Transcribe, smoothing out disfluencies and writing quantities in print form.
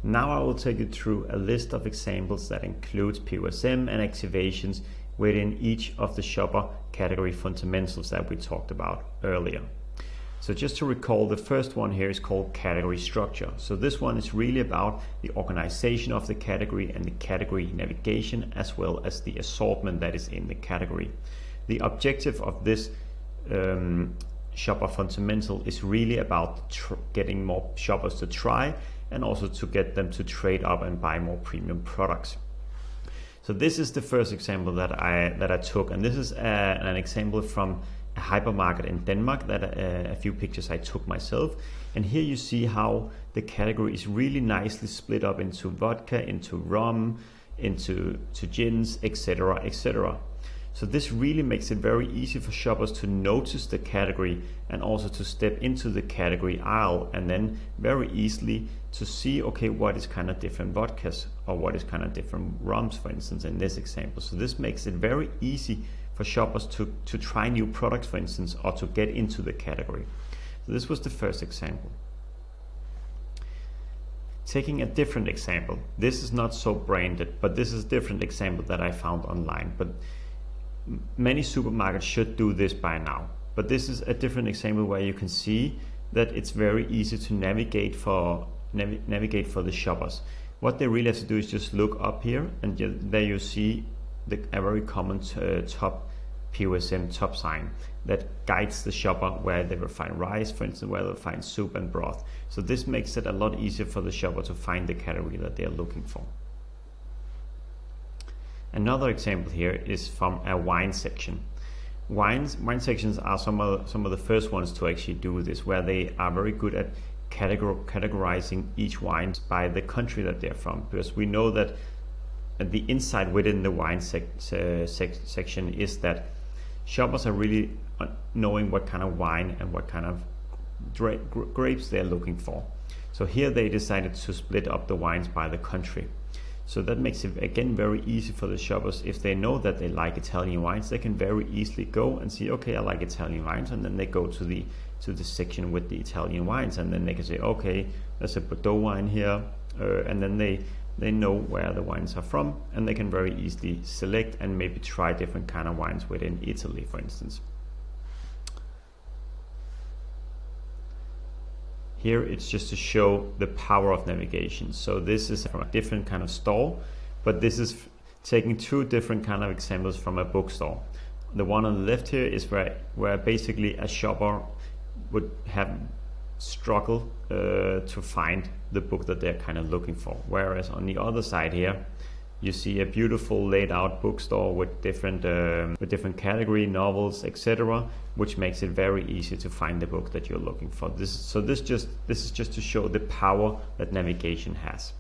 Now I will take you through a list of examples that includes POSM and activations within each of the shopper category fundamentals that we talked about earlier. So just to recall, the first one here is called category structure. So this one is really about the organization of the category and the category navigation, as well as the assortment that is in the category. The objective of this shopper fundamental is really about getting more shoppers to try and also to get them to trade up and buy more premium products. So this is the first example that I took, and this is an example from a hypermarket in Denmark that a few pictures I took myself. And here you see how the category is really nicely split up into vodka, into rum, into gins, etc., etc. So this really makes it very easy for shoppers to notice the category and also to step into the category aisle, and then very easily to see, okay, what is kind of different vodkas or what is kind of different rums, for instance, in this example. So this makes it very easy for shoppers to try new products, for instance, or to get into the category. So this was the first example. Taking a different example, this is not so branded, but this is a different example that I found online. But many supermarkets should do this by now. But this is a different example where you can see that it's very easy to navigate for the shoppers. What they really have to do is just look up here, and there you see a very common top POSM top sign that guides the shopper where they will find rice, for instance, where they'll find soup and broth. So this makes it a lot easier for the shopper to find the category that they are looking for. Another example here is from a wine section. Wine sections are some of the first ones to actually do this, where they are very good at categorizing each wine by the country that they're from, because we know that the insight within the wine section is that shoppers are really knowing what kind of wine and what kind of grapes they're looking for. So here they decided to split up the wines by the country. So that makes it again very easy for the shoppers. If they know that they like Italian wines, they can very easily go and see, okay, I like Italian wines, and then they go to the section with the Italian wines, and then they can say, okay, there's a Bordeaux wine here, and then they know where the wines are from, and they can very easily select and maybe try different kind of wines within Italy, for instance. Here it's just to show the power of navigation. So this is from a different kind of store, but this is taking two different kind of examples from a bookstore. The one on the left here is where basically a shopper would have struggle to find the book that they're kind of looking for. Whereas on the other side here, you see a beautiful laid out bookstore with different category novels, etc., which makes it very easy to find the book that you're looking for. This is just to show the power that navigation has.